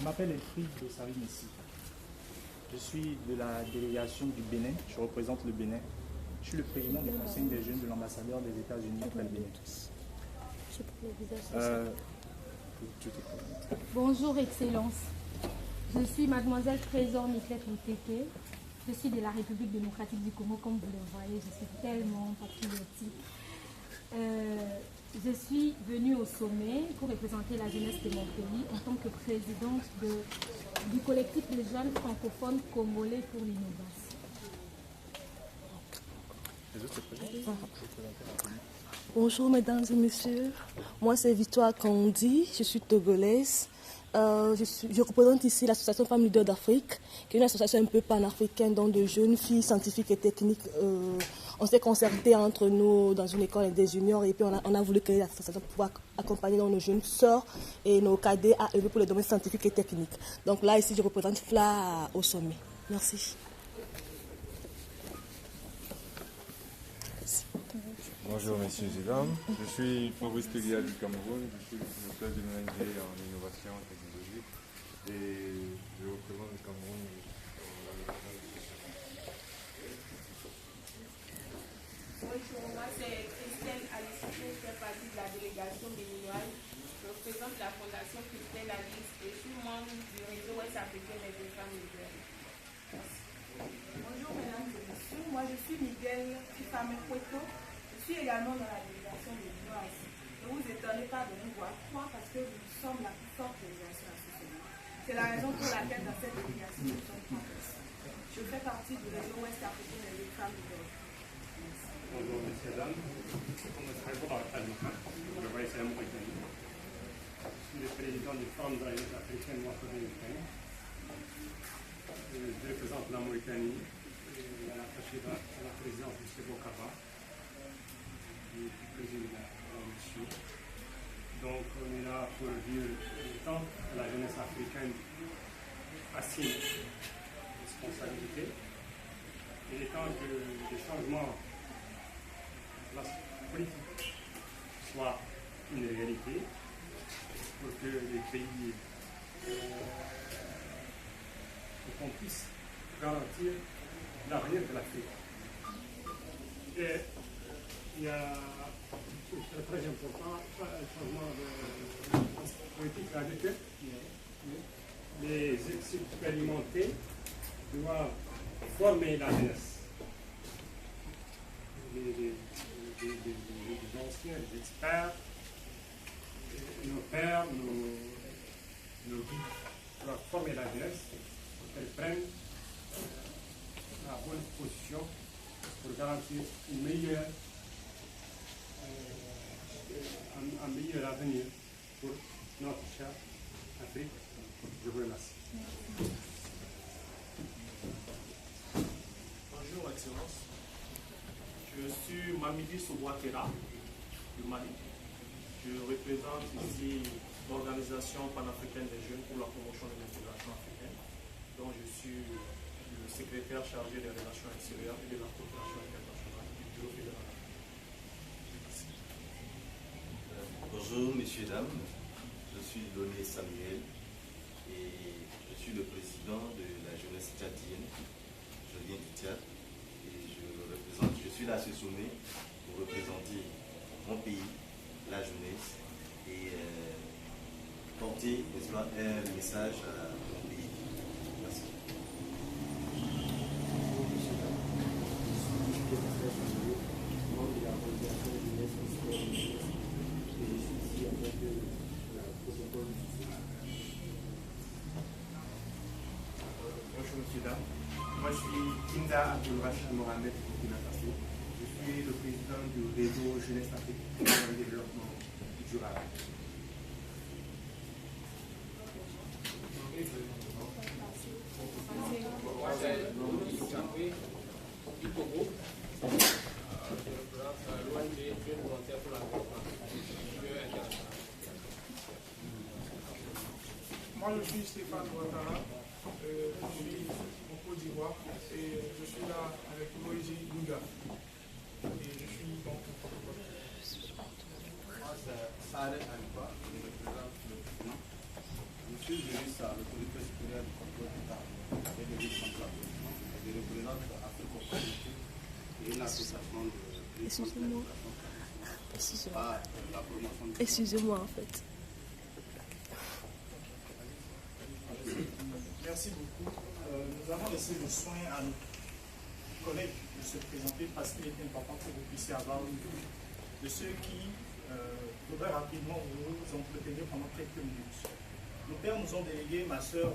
m'appelle Elfried Bossari Messi. Je suis de la délégation du Bénin. Je représente le Bénin. Je suis le président du Conseil des jeunes de l'ambassadeur des États-Unis auprès du Bénin. Bonjour, Excellence. Je suis Mademoiselle Trésor Miklet Mouteke. Je suis de la République démocratique du Congo, comme vous le voyez. Je suis tellement patriotique. Je suis venue au sommet pour représenter la jeunesse de mon pays en tant que présidente du collectif des jeunes francophones congolais pour l'innovation. Bonjour mesdames et messieurs, moi c'est Victoire Kandi, je suis togolaise. Je représente ici l'association Femmes Leaders d'Afrique, qui est une association un peu panafricaine dont de jeunes filles scientifiques et techniques. On s'est concerté entre nous dans une école des juniors et puis on a voulu créer l'association pour pouvoir accompagner nos jeunes sœurs et nos cadets à œuvrer pour les domaines scientifiques et techniques. Donc là, ici, je représente FLA au sommet. Merci. Bonjour messieurs et dames, je suis Fabrice Teguia du Cameroun, je suis le directeur d'une ONG en innovation technologique et je représente le Cameroun. Bonjour, moi c'est Christelle Alice, je fais partie de la délégation béninoise. Je représente la fondation Christelle Alice et je suis membre du réseau Ouest africain des femmes leaders. Bonjour mesdames et messieurs, moi je suis Miguel Fifame Cueto. Je suis également dans la délégation de l'Union. Ne vous étonnez pas de nous voir trois parce que nous sommes la plus forte délégation associée. C'est la raison pour laquelle dans cette délégation nous sommes trois personnes. Je fais partie du réseau Ouest africain des femmes leaders. Bonjour messieurs et dames, je suis le président du Forum de la jeunesse africaine ouest-africaine. Je représente la Mauritanie et à la présidence du Sebo Kaba. Donc on est là pour dire le temps que la jeunesse africaine assume responsabilité et le temps que les changements de la politique soient une réalité pour que les pays qu'on puisse garantir l'avenir de l'Afrique. Et il y a très important un changement de politique agricole. Les expérimentés doivent former la jeunesse. Les anciens, les experts, nos pères, nos guides doivent former la jeunesse pour qu'elle prenne la bonne position pour garantir une meilleure un meilleur avenir pour notre chère Afrique. Je vous remercie. Bonjour Excellence. Je suis Mamidi Souboakera du Mali. Je représente ici l'Organisation panafricaine des jeunes pour la promotion de l'intégration africaine, dont je suis le secrétaire chargé des relations extérieures et de la coopération internationale du bureau fédéral. Bonjour messieurs et dames, je suis Loné Samuel et je suis le président de la jeunesse tchadienne. Je viens du Tchad et je suis là à ce sommet pour représenter mon pays, la jeunesse et porter un message à mon pays. Merci. Bonjour monsieur dames, moi je suis Kinda Abdul-Rachid Mohamed du Burkina Faso. Je suis le président du réseau Jeunesse Africaine pour le développement durable. Moi c'est Louis Chambé du Togo. Je représente l'ONG Jeunes Volontaires pour la développement international. Moi je suis Stéphane Ouattara. Je suis en Côte d'Ivoire et je suis là avec Moïse Louga. Et je suis donc Moi c'est Saleh Aliba, je représente le suis juriste à l'autorité supérieure du contrôle d'État et de lutte contre la corruption. Je représente Afrique Opportunité et une association de lutte contre la promotion de... Excusez-moi en fait. Merci beaucoup. Nous avons laissé le soin à nos collègues de se présenter parce qu'il est important que vous puissiez avoir une vue de ceux qui voudraient rapidement vous entretenir pendant quelques minutes. Nos pères nous ont délégué, ma soeur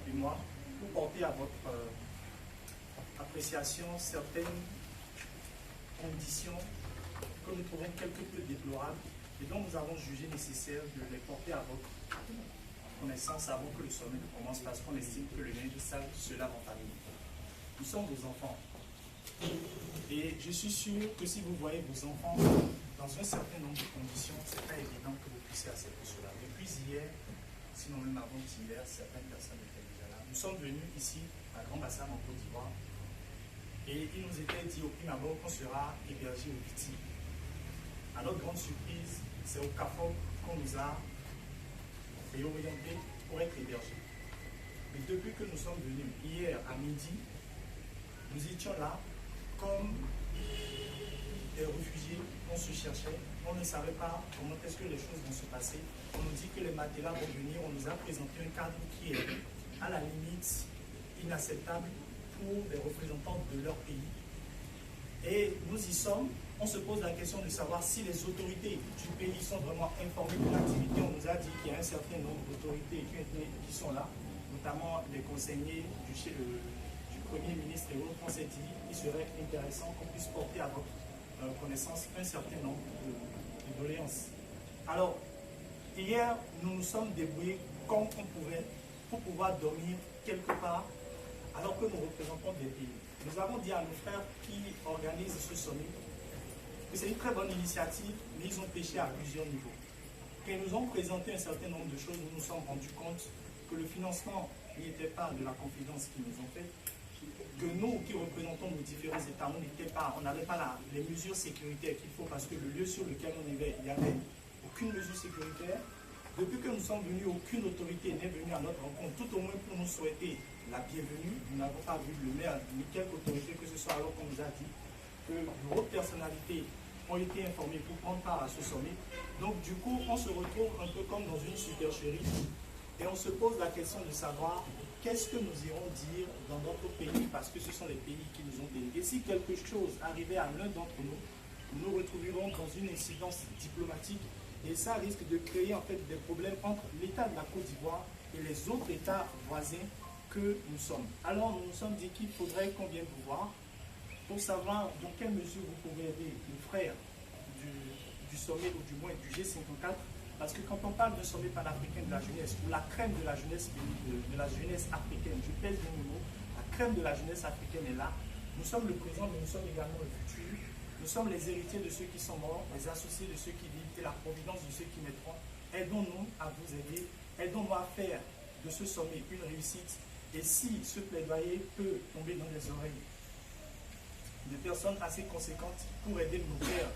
et moi, pour porter à votre appréciation certaines conditions que nous trouvons quelque peu déplorables et dont nous avons jugé nécessaire de les porter à votre connaissance avant que le sommet ne commence parce qu'on estime que le linge sale, cela va famille. Nous sommes vos enfants. Et je suis sûr que si vous voyez vos enfants dans un certain nombre de conditions, ce n'est pas évident que vous puissiez accepter cela. Depuis hier, sinon même avant-hier, certaines personnes étaient déjà là. Nous sommes venus ici à Grand-Bassam en Côte d'Ivoire et il nous était dit au prime abord qu'on sera hébergé au Biti. À notre grande surprise, c'est au CAFOG qu'on nous a réorientés pour être hébergés. Mais depuis que nous sommes venus hier à midi, nous étions là comme des réfugiés, on se cherchait, on ne savait pas comment est-ce que les choses vont se passer. On nous dit que les matelas vont venir, on nous a présenté un cadre qui est à la limite inacceptable pour des représentants de leur pays. Et nous y sommes, on se pose la question de savoir si les autorités du pays sont vraiment informées de l'activité. On nous a dit qu'il y a un certain nombre d'autorités qui sont là, notamment les conseillers du Premier ministre et autres. On s'est dit qu'il serait intéressant qu'on puisse porter à votre connaissance un certain nombre de doléances. Alors, hier, nous nous sommes débrouillés comme on pouvait pour pouvoir dormir quelque part alors que nous représentons des pays. Nous avons dit à nos frères qui organisent ce sommet que c'est une très bonne initiative, mais ils ont péché à plusieurs niveaux. Quand ils nous ont présenté un certain nombre de choses, nous nous sommes rendus compte que le financement n'était pas de la confidence qu'ils nous ont fait, que nous qui représentons nos différents États, on n'avait pas les mesures sécuritaires qu'il faut parce que le lieu sur lequel on vivait, il n'y avait aucune mesure sécuritaire. Depuis que nous sommes venus, aucune autorité n'est venue à notre rencontre, tout au moins pour nous souhaiter la bienvenue. Nous n'avons pas vu le maire ni quelque autorité que ce soit, alors qu'on nous a dit que de hautes personnalités ont été informées pour prendre part à ce sommet. Donc du coup, on se retrouve un peu comme dans une supercherie et on se pose la question de savoir qu'est-ce que nous irons dire dans notre pays parce que ce sont les pays qui nous ont délégués. Si quelque chose arrivait à l'un d'entre nous, nous nous retrouverons dans une incidence diplomatique et ça risque de créer en fait des problèmes entre l'État de la Côte d'Ivoire et les autres États voisins que nous sommes. Alors nous nous sommes dit qu'il faudrait qu'on vienne vous voir pour savoir dans quelle mesure vous pouvez aider nos frères du sommet ou du moins du G54 parce que quand on parle d'un sommet panafricain de la jeunesse ou la crème de la jeunesse africaine, je pèse bien le mot, la crème de la jeunesse africaine est là. Nous sommes le présent mais nous sommes également le futur. Nous sommes les héritiers de ceux qui sont morts, les associés de ceux qui vivent et la providence de ceux qui naîtront. Aidons-nous à vous aider, aidons-nous à faire de ce sommet une réussite. Et si ce plaidoyer peut tomber dans les oreilles de personnes assez conséquentes pour aider nos pères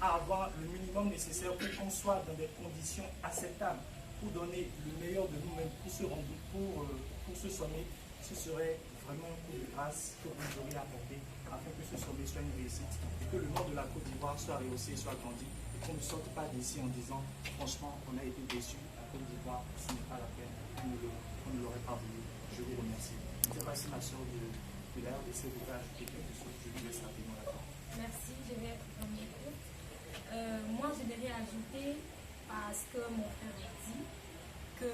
à avoir le minimum nécessaire pour qu'on soit dans des conditions acceptables, pour donner le meilleur de nous-mêmes pour ce sommet, ce serait vraiment un coup de grâce que vous auriez apporté afin que ce sommet soit une réussite et que le nom de la Côte d'Ivoire soit rehaussé, soit grandi et qu'on ne sorte pas d'ici en disant franchement on a été déçus, la Côte d'Ivoire ce n'est pas la peine, on ne l'aurait pas voulu. Je vous remercie. Je ne sais pas si ma soeur de la RDC voudrait ajouter quelque chose, je vous laisse rapidement la parole. Merci, je vais être vraiment courte. Moi, je devrais ajouter, parce que mon frère a dit, que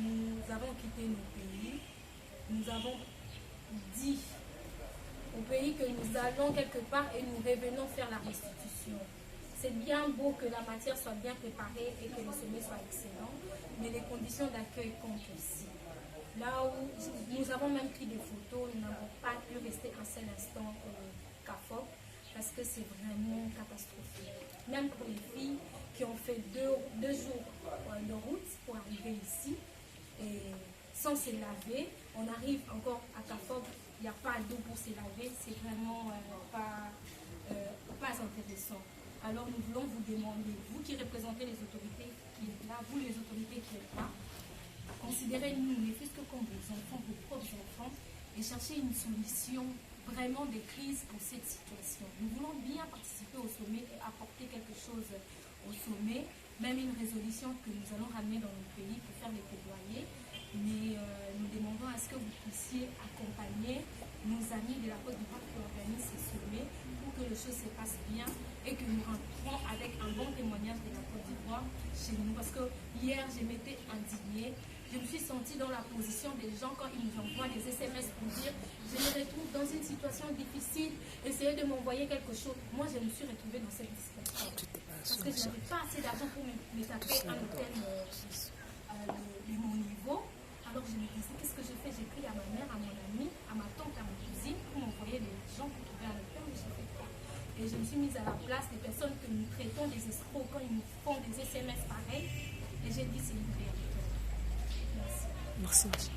nous avons quitté nos pays, nous avons dit au pays que nous allons quelque part et nous revenons faire la restitution. C'est bien beau que la matière soit bien préparée et que le sommet soit excellent, mais les conditions d'accueil comptent aussi. Là où nous avons même pris des photos, nous n'avons pas pu rester un seul instant au CAFOG parce que c'est vraiment catastrophique. Même pour les filles qui ont fait deux jours de route pour arriver ici et sans se laver, on arrive encore à CAFOG, il n'y a pas d'eau pour se laver, c'est vraiment pas intéressant. Alors nous voulons vous demander, vous qui représentez les autorités qui êtes là, vous les autorités qui êtes là, considérez-nous, ne fût-ce que comme vos enfants, vos propres enfants, et cherchez une solution vraiment des crises pour cette situation. Nous voulons bien participer au sommet et apporter quelque chose au sommet, même une résolution que nous allons ramener dans notre pays pour faire des plaidoyers. Mais nous demandons à ce que vous puissiez accompagner nos amis de la Côte d'Ivoire qui organisent ce sommet pour que les choses se passent bien et que nous rentrons avec un bon témoignage de la Côte d'Ivoire chez nous. Parce que hier, je m'étais indignée. Je me suis sentie dans la position des gens quand ils nous envoient des SMS pour dire je me retrouve dans une situation difficile, essayez de m'envoyer quelque chose. Moi, je me suis retrouvée dans cette situation. Parce que je n'avais pas assez d'argent pour me taper un hôtel de mon niveau. Alors je me disais, qu'est-ce que je fais? J'ai pris à ma mère, à mon ami, à ma tante, à ma cousine pour m'envoyer des gens pour trouver un hôtel, mais je ne fais pas. Et je me suis mise à la place des personnes que nous traitons des escrocs quand ils nous font des SMS pareils. Et j'ai dit, c'est une réalité. Merci. Merci.